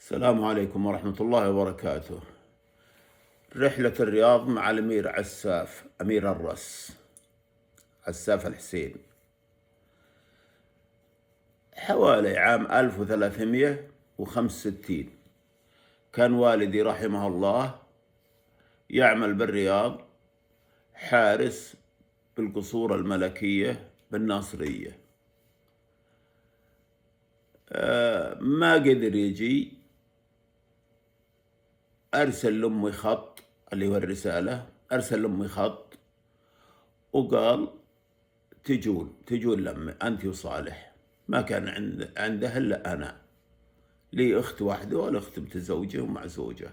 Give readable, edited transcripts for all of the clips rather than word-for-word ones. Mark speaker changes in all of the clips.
Speaker 1: السلام عليكم ورحمة الله وبركاته. رحلة الرياض مع الأمير عساف أمير الرس عساف الحسين، حوالي عام 1365. كان والدي رحمه الله يعمل بالرياض حارس بالقصور الملكية بالناصرية. ما قدر يجي، أرسل لأمي خط، اللي هو الرسالة، أرسل لأمي خط وقال تجون لأمي أنت وصالح. ما كان عنده إلا أنا، لي أخت واحدة والأخت متزوجة ومع زوجة.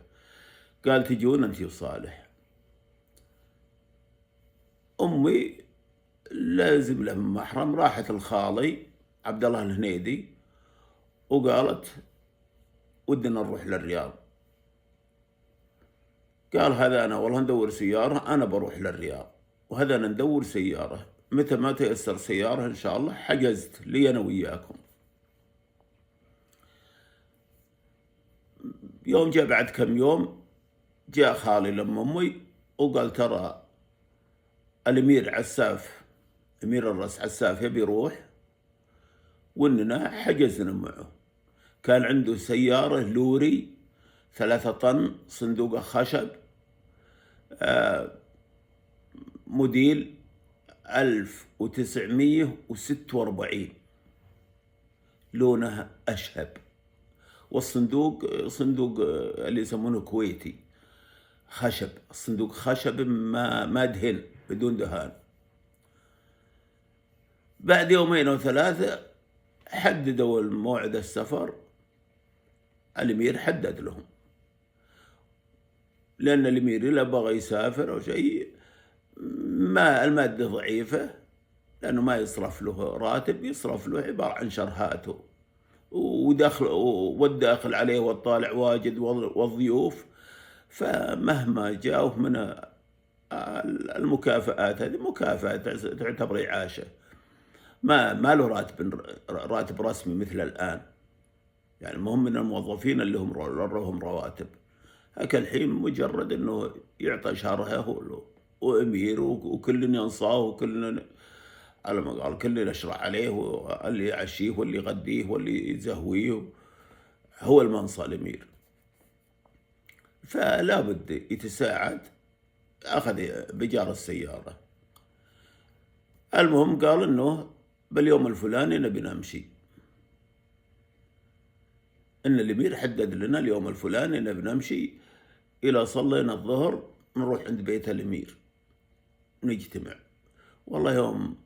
Speaker 1: قال تجون أنت وصالح. أمي لازم له من محرم، راحت الخالي عبد الله الهنيدي وقالت ودنا نروح للرياض. قال هذا أنا والله ندور سيارة، أنا بروح للرياض، وهذا أنا ندور سيارة، متى ما تيسر سيارة إن شاء الله حجزت لي أنا وياكم. يوم جاء بعد كم يوم جاء خالي لما أمي وقال ترى الأمير عساف أمير الرس عساف يبي يروح وإننا حجزنا معه. كان عنده سيارة لوري 3 طن صندوقه خشب، موديل 1946، لونه أشهب، والصندوق صندوق اللي يسمونه كويتي خشب، الصندوق خشب ما دهن، بدون دهان. بعد يومين أو 3 حددوا الموعد السفر، الأمير حدد لهم، لأن الأمير إذا بغى يسافر أو شيء ما المادة ضعيفة، لأنه ما يصرف له راتب، يصرف له عبارة عن شرهاته والداخل عليه والطالع واجد والضيوف. فمهما جاءه من المكافآت، هذه مكافأة تعتبر إعاشة، ما له راتب رسمي مثل الآن. يعني مهم من الموظفين اللي هم لهم رواتب، هكا الحين مجرد انه يعطى شهره وامير وكل ينصاه وكل على ما قال كل يشرع عليه، واللي يعشيه واللي يغديه واللي يزهويه، هو المنصى الامير. فلا بد يتساعد، اخذ بجار السيارة. المهم قال انه باليوم الفلاني نبي نمشي، ان الامير حدد لنا اليوم الفلاني نبي نمشي، الى صلينا الظهر نروح عند بيت الامير نجتمع. والله يوم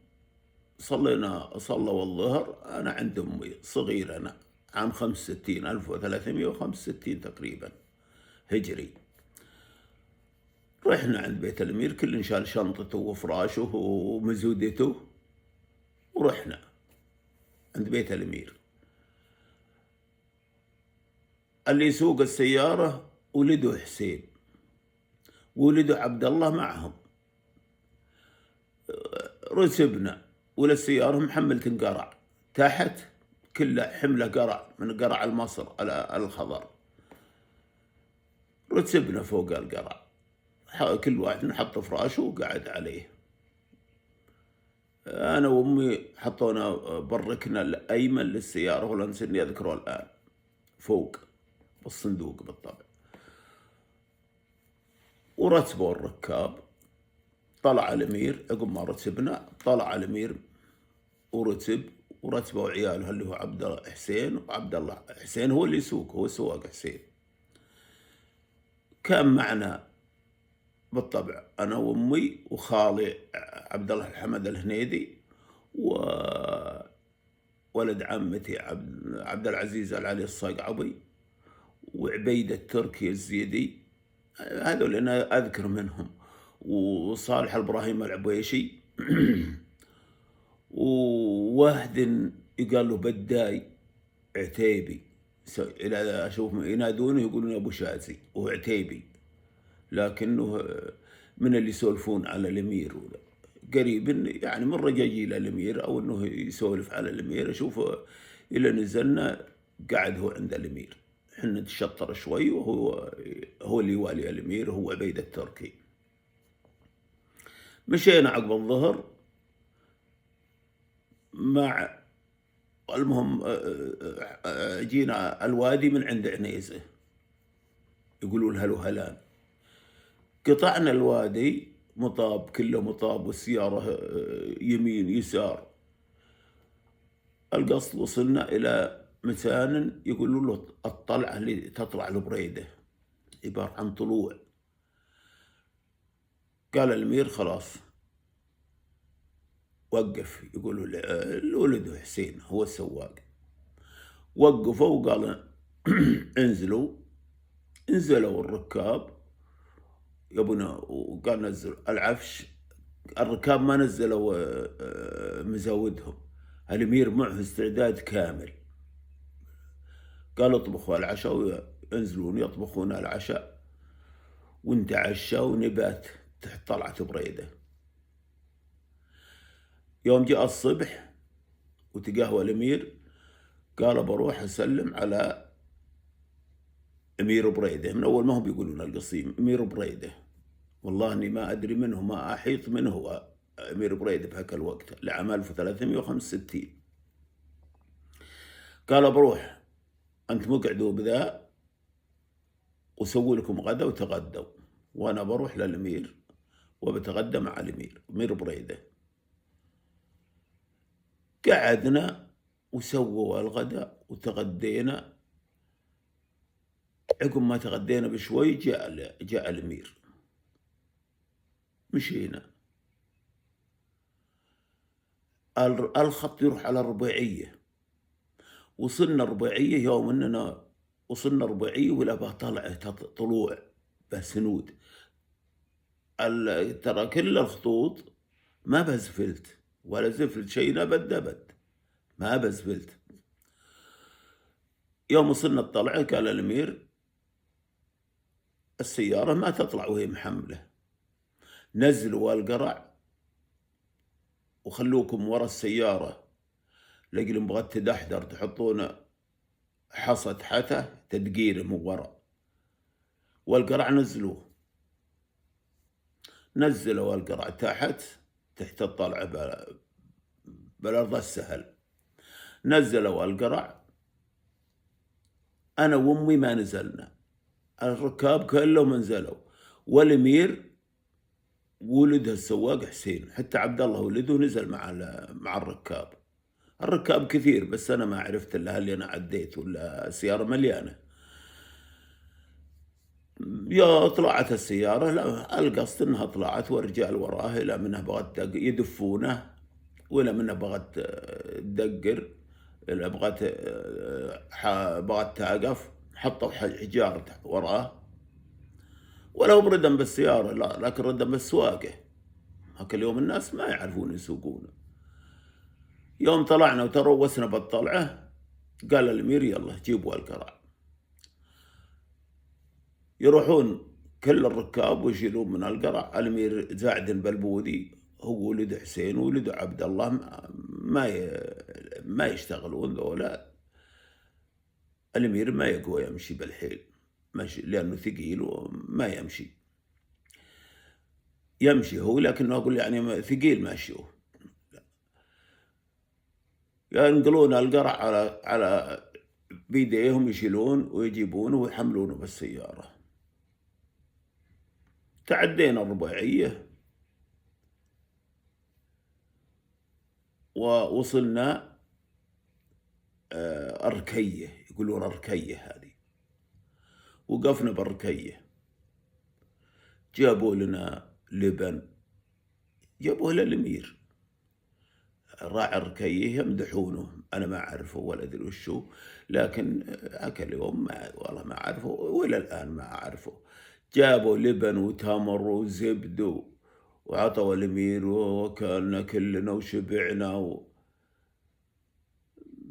Speaker 1: صلوا الظهر أنا عند أمي صغير، أنا عام 65 1365 تقريبا هجري. رحنا عند بيت الأمير، كل شال شنطته وفراشه ومزودته، ورحنا عند بيت الأمير. اللي يسوق السيارة ولده حسين، ولده عبد الله معهم. رسبنا وللسيارة محملة قرع تحت، كلها حملة قرع من قرع المصر الخضر. رتبنا فوق القرع، كل واحد نحط فراشه وقعد عليه. أنا وأمي حطونا بالركن الأيمن للسيارة، ولا نسيني أذكره الآن، فوق بالصندوق بالطبع. ورتبوا الركاب، طلع الأمير عقب ما رتبنا، طلع الأمير ورتبوا عياله اللي هو عبد الله حسين وعبد الله حسين، هو اللي يسوق، هو سواق حسين. كان معنا بالطبع أنا وأمي وخالي عبد الله الحمد الهنيدي، وولد عمتي عبد العزيز العلي الصقعبي، وعبيد التركي الزيدي، هذول أنا أذكر منهم، وصالح الإبراهيم العبيشي وواحد يقال له بداي عتيبي، إلى أشوف ينادونه يقولون أبو شازي، وهو عتيبي لكنه من اللي يسولفون على الأمير، قريب يعني من رجاجيل الأمير، أو أنه يسولف على الأمير. أشوفه إلى نزلنا قاعد هو عند الأمير حنا نتشطر شوي، هو اللي يوالي الأمير، هو عبيد التركي. مشينا عقب الظهر مع المهم جينا الوادي من عند عنيزة، يقولون هلان. قطعنا الوادي مطاب، كله مطاب، والسيارة يمين يسار. القصد وصلنا إلى مكان يقولون له الطلعة اللي تطلع البريدة، عبارة عن طلوع. قال الأمير خلاص وقف، يقولوا لولده حسين هو السواق. وقفوا وقال انزلوا. نزلوا الركاب يا ابونا، وقال نزلوا العفش. الركاب ما نزلوا مزودهم، الأمير معه استعداد كامل. قال اطبخوا العشاء، وينزلون يطبخون العشاء ونتعشى ونبات تحت طلعة بريدة. يوم جاء الصبح وتقهوى الأمير، قال بروح أسلم على أمير بريدة. من أول ما هم بيقولون القصيم أمير بريدة، والله أني ما أدري منه، ما أحيط منه هو أمير بريدة بهاك الوقت، لعام 1365. قال بروح أنت مقعدوا بذا وسووا لكم غدا وتغدوا، وأنا بروح للأمير وبتغدى مع الأمير أمير بريدة. قعدنا وسووا الغداء وتغدينا. عقب ما تغدينا بشوي جاء الأمير. مشينا الخط يروح على الربيعية. وصلنا الربيعية، يوم أننا وصلنا الربيعية ولا طلعة طلوع بسنود. ترى كل الخطوط ما بزفلت ولا زفلت شيء، أبد ما بزفلت. يوم وصلنا الطلعة قال الأمير السيارة ما تطلع وهي محملة، نزلوا القرع وخلوكم ورا السيارة، لقلم بغت تدحدر تحطون حصى تحته تدقير من ورا. والقرع نزلوا القرع تحت الطلعة بالأرض السهل. نزلوا القرع، أنا وأمي ما نزلنا، الركاب كلهم نزلوا، والأمير ولده السواق حسين، حتى عبد الله ولده نزل مع الركاب كثير، بس أنا ما عرفت إلا اللي أنا عديت ولا السيارة مليانة. يا طلعت السيارة، لا القصد إنها طلعت والرجال وراه، إلى منها بغت يدفونه، وإلى منها بغت تدقر، إلى بغت تقف، حطوا حجارة وراه. ولا هو بردم بالسيارة، لا، لكن ردم بالسواقة. هاك اليوم الناس ما يعرفون يسوقون. يوم طلعنا وتروسنا بالطلعة، قال الأمير يلا جيبوا القرع. يروحون كل الركاب ويشيلون من القرع. الأمير زاعد بالبودي، هو ولد حسين وولد عبد الله ما يشتغلون ذولا. الأمير ما يقوى يمشي بالحيل، ماشي لأنه ثقيل وما يمشي هو، لكنه أقول يعني ثقيل ماشيه. ينقلون القرع على بيديهم، يشيلون ويجيبونه ويحملونه بالسيارة. تعدينا الرباعية ووصلنا أركية، يقولون أركية هذه. وقفنا بالركية، جابوا لنا لبن، جابوه للأمير. راعي الركية يمدحونه، أنا ما أعرفه ولا أدري وشو، لكن أكل يوم والله ما أعرفه، وإلى الآن ما أعرفه. جابوا لبن وتمر وزبد وعطوا الأمير، وكلنا كلنا وشبعنا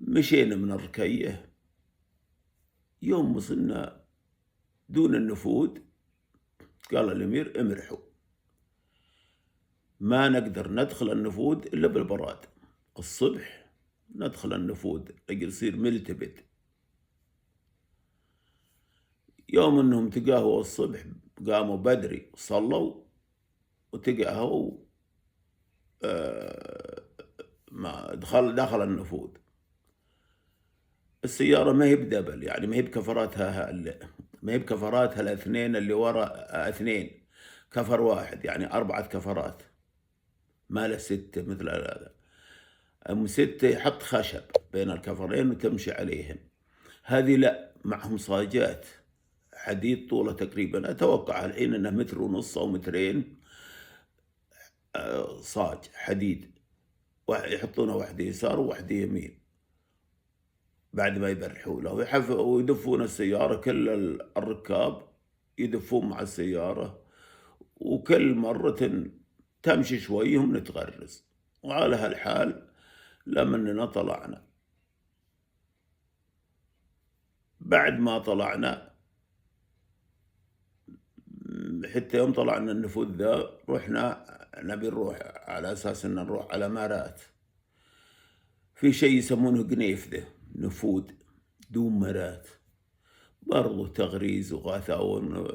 Speaker 1: مشينا من الركية. يوم وصلنا دون النفود، قال الأمير امرحوا، ما نقدر ندخل النفود إلا بالبراد. الصبح ندخل النفود يصير ملتبت. يوم إنهم تقاهوا الصبح، قاموا بدري صلوا وتقاهوا، آه، ما دخل النفوذ. السيارة ما هي بدبل، يعني ما هي بكفراتها ما هي بكفراتها الاثنين اللي ورا، اثنين كفر واحد، يعني 4 كفرات، ما له 6 مثل هذا. أم 6 يحط خشب بين الكفرين وتمشي عليهم. هذه لا، معهم صاجات حديد طوله تقريبا أتوقع الحين أنه 1.5 متر أو 2 متر، صاج حديد، يحطونه واحدة يسار وواحدة يمين بعد ما يبرحوا له، ويدفون السيارة. كل الركاب يدفون مع السيارة، وكل مرة تمشي شوي هم نتغرز. وعلى هالحال لما طلعنا، بعد ما طلعنا حتى يوم طلعنا النفوذ ذا، رحنا نبي نروح على أساس أن نروح على مارات، في شيء يسمونه قنيف ذا نفوذ دون مرات، برضو تغريز وغاثون،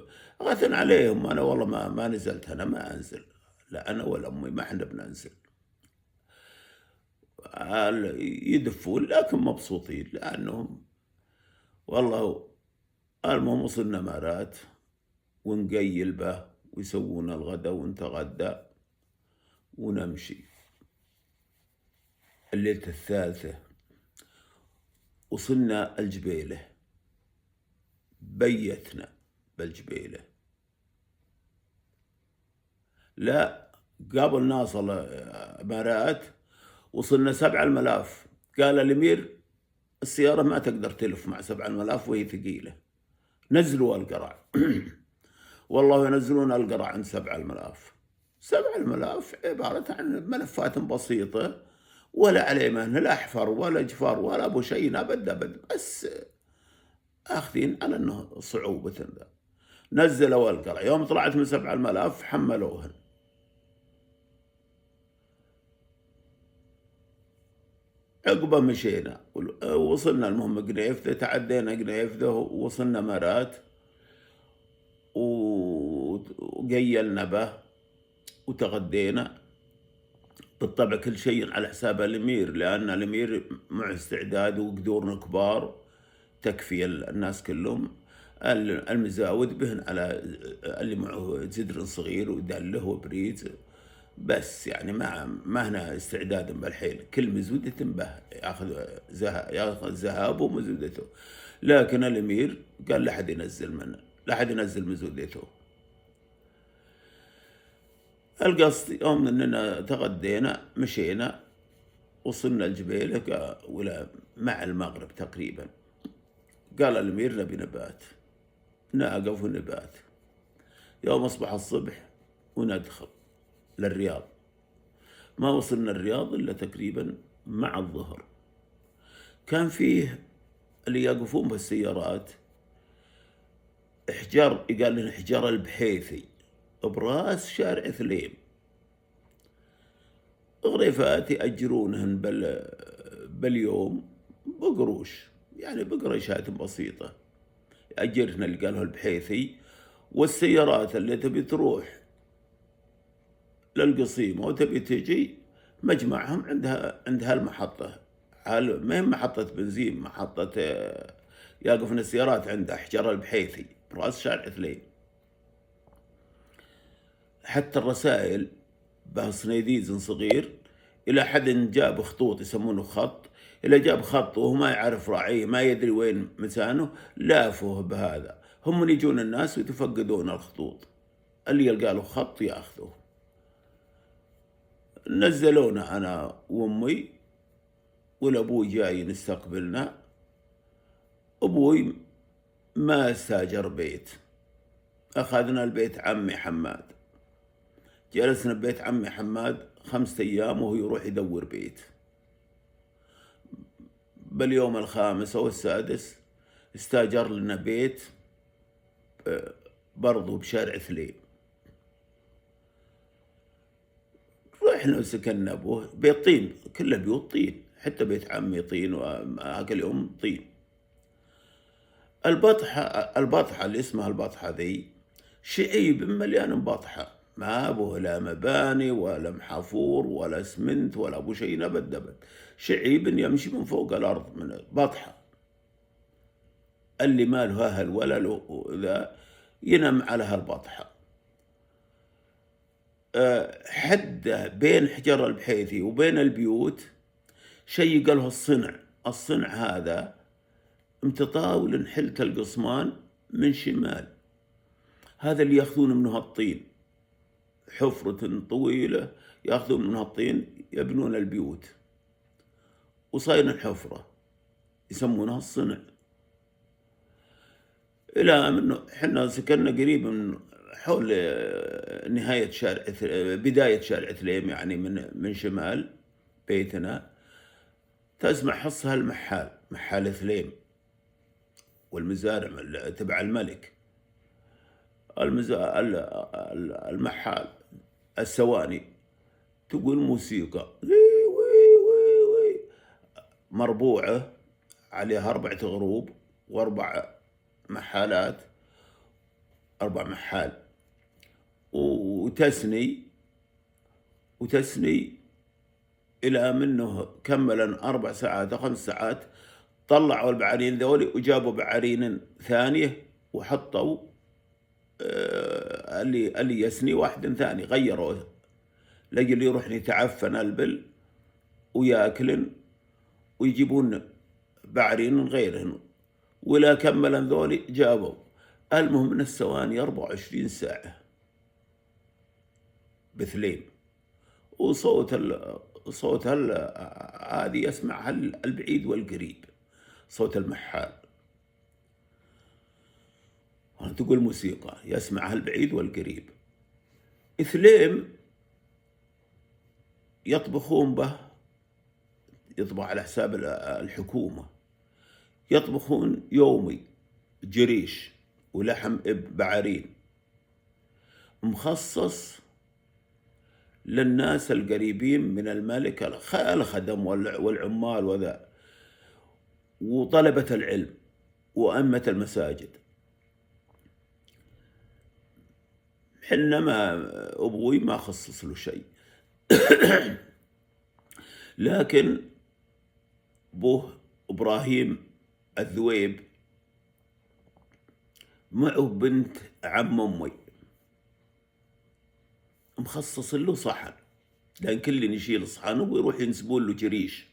Speaker 1: غاثن عليهم. أنا والله ما نزلت، أنا ما أنزل، لا أنا ولا أمي ما إحنا بننزل. يدفون لكن مبسوطين لأنهم والله. المهم وصلنا مارات ونقيل به ويسوون الغدا ونتغدى ونمشي. الليلة الثالثة وصلنا الجبيلة، بيتنا بالجبيلة. لا، قبل ناصل مارات وصلنا 7 الملاف. قال الأمير السيارة ما تقدر تلف مع 7 الملاف وهي ثقيلة، نزلوا القرع. والله ينزلون القرع عند 7 الملاف. 7 الملاف عبارة عن ملفات بسيطة، ولا عليه لا أحفر ولا جفار ولا أبو شيء أبد، بس آخذين على أنه صعوبة ذا. نزلوا القرع، يوم طلعت من 7 الملاف حملوهن. عقبه مشينا وصلنا المهم قنيفذة، تعدينا قنيفذة ووصلنا مارات وقيلنا به وتغدينا. بالطبع كل شيء على حساب الأمير، لأن الأمير مع استعداد وقدورنا كبار تكفي الناس كلهم. المزاود بهن على اللي معه زدر صغير ودله وبريد، بس يعني ما هنا استعداد بالحيل. كل مزودة به ياخذ ذهاب ومزودته، لكن الأمير قال لا حد ينزل منه، لا حد ينزل مزودته. القصد يوم اننا تغدينا مشينا وصلنا الجبيلة ولا مع المغرب تقريبا. قال الأمير نبي نبات، نقف ونبات. يوم أصبح الصبح وندخل للرياض. ما وصلنا الرياض إلا تقريبا مع الظهر. كان فيه اللي يقفون بالسيارات إحجار، قال لنا إحجار البحيثي براس شارع ثليم، غريفات يأجرونهن باليوم بقروش، يعني بقريشات بسيطة يأجرهن اللي قاله البحيثي. والسيارات اللي تبي تروح للقصيمة وتبي تجي مجمعهم عندها المحطة، ما هي محطة بنزين، محطة يقفن السيارات عندها إحجار البحيثي برأس شارع ثليم. حتى الرسائل به صنيديز صغير، إلى حد جاب خطوط يسمونه خط، إلى جاب خط وهو ما يعرف راعيه، ما يدري وين مكانه، لافوه بهذا. هم من يجون الناس ويتفقدون الخطوط، اللي يلقى له خط ياخذوه. نزلونا أنا وأمي والأبوي جاي نستقبلنا. أبوي ما استاجر بيت، أخذنا البيت عمي حماد. جلسنا ببيت عمي حماد 5 أيام وهو يروح يدور بيت. باليوم الخامس أو السادس استاجر لنا بيت برضو بشارع ثليم. رحنا وسكننا أبوه، بيت طين، كله بيوت طين، حتى بيت عمي طين وهاك اليوم طين. البطحة اللي اسمها البطحة ذي شعيب مليان بطحة، ما أبوه لا مباني ولا محافور ولا اسمنت ولا أبو شيء نبت دبت، شعيب يمشي من فوق الأرض من بطحة. اللي ما له أهل ولا له ذا ينام على هالبطحة. حده بين حجر البحيثي وبين البيوت شيء قاله الصنع هذا متطاول حلة القصمان من شمال، هذا اللي ياخذون منه الطين، حفرة طويلة ياخذون منها الطين يبنون البيوت، وصاين الحفرة يسمونها الصنع. إلى منه حنا سكننا قريب من حول نهاية بداية شارع ثليم، يعني من شمال بيتنا تسمع حصها محال ثليم والمزارع تبع الملك، المحال السواني تقول موسيقى وي وي وي وي مربوعة عليها 4 غروب و4 محالات، 4 محال، وتسني إلى منه كملا 4 ساعات أو 5 ساعات. طلعوا البعارين ذولي وجابوا بعارين ثانية وحطوا اللي يسني واحد ثاني، غيروه لجل يروح يتعفن البل وياكلن ويجيبون بعرين غيرهن، ولا كملا ذولي جابوا. المهم من السواني 24 ساعة بثليم، صوت هذه يسمعها البعيد والقريب، صوت المحال. تقول موسيقى يسمعها البعيد والقريب. ثليم يطبخون به، يطبخ على حساب الحكومة، يطبخون يومي جريش ولحم بعرين مخصص للناس القريبين من الملك، الخدم والعمال وذا وطلبة العلم وأمة المساجد. حنا أبوي ما خصص له شيء لكن أبوه إبراهيم الذويب معه بنت عم أمي مخصص له صحن، لأن كل يشيل صحنه ويروح ينسبون له جريش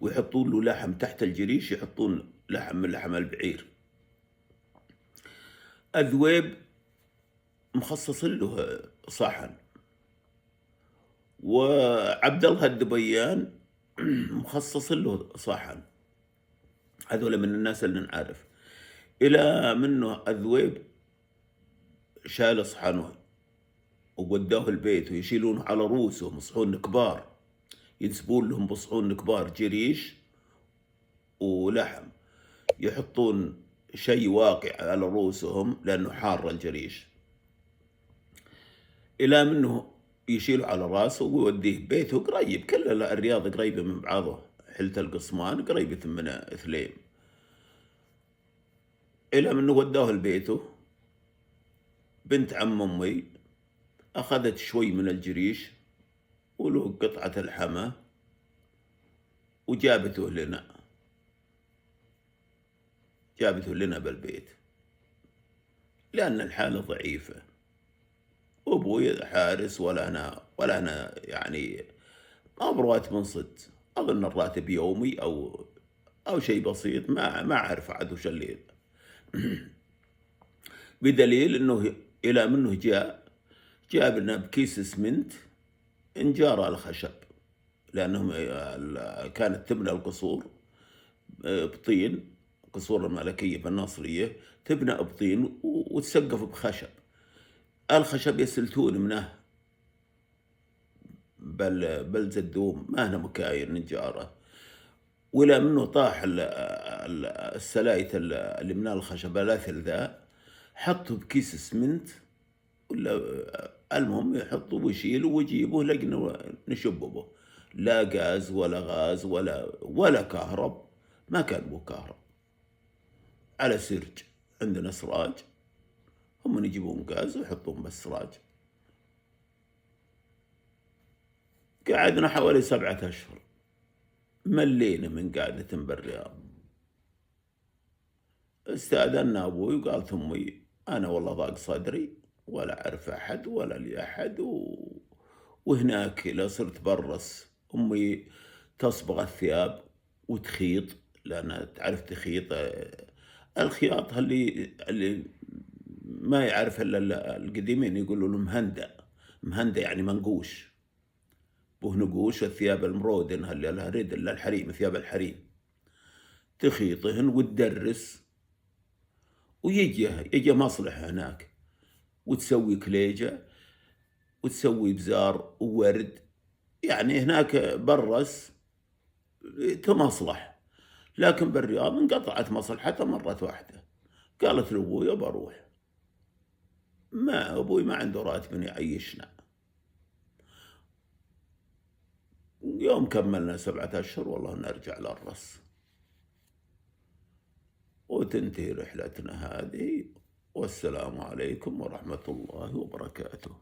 Speaker 1: ويحطون له لحم تحت الجريش، يحطون لحم من لحم البعير. الذويب مخصص له صحن، وعبد الله الدبيان مخصص له صحن. هذول من الناس اللي نعرف. إلى منه الذويب شال صحنه ووداه البيت ويشيلونه على رؤوسهم صحون كبار، ينسبون لهم بصحون كبار جريش ولحم، يحطون شيء واقع على رؤوسهم لأنه حار الجريش. إلى منه يشيله على راسه ويوديه بيته قريب، كل الرياض قريبة من بعضه، حلة القصمان قريبة من ثليم. إلى منه وداه لبيته، بنت عم أمي أخذت شوي من الجريش وله قطعة الحمى وجابته لنا بالبيت، لأن الحالة ضعيفة، وأبوي حارس ولا أنا يعني ما برواتب منصد، أظن الراتب يومي أو شيء بسيط، ما أعرف عاد وش الليل. بدليل إنه إلى منه جاب لنا بكيس اسمنت انجار الخشب، لأنهم كانت تبنى القصور بطين، قصور الملكية بالناصرية تبنى بطين وتسقف بخشب، الخشب يسلتون منه بل زدوم ما هنا مكاين نجارة. ولا منه طاح السلايت اللي من الخشب الاثل ذا، حطه بكيس اسمنت ولا المهم يحطه ويشيله ويجيبه لقنا نشببه، لا غاز ولا غاز ولا كهرب، ما كان بو كهرب. على سرج، عندنا سراج، هم يجيبون غاز ويحطون بالسراج. قعدنا حوالي 7 أشهر، ملينا من قعدة بالرياض. استأذنا أبوي وقالت أمي: أنا والله ضاق صدري ولا أعرف أحد ولا لي أحد وهناك إذا صرت برص. أمي تصبغ الثياب وتخيط، لأن تعرف تخيط. الخياط اللي ما يعرف إلا القديمين يقولوا له مهندة. مهندة يعني منقوش، به نقوش الثياب المرودن اللي لها رد إلا الحريم، ثياب الحريم تخيطهن وتدرس. يجي مصلح هناك وتسوي كليجة وتسوي بزار وورد. يعني هناك برس تمصلح، لكن بالرياض انقطعت مصلحتها مرة واحدة. قالت لأبوي: بروح. ما أبوي ما عنده راتب يعيشنا. يوم كملنا 7 أشهر والله نرجع للرص، وتنتهي رحلتنا هذه. والسلام عليكم ورحمة الله وبركاته.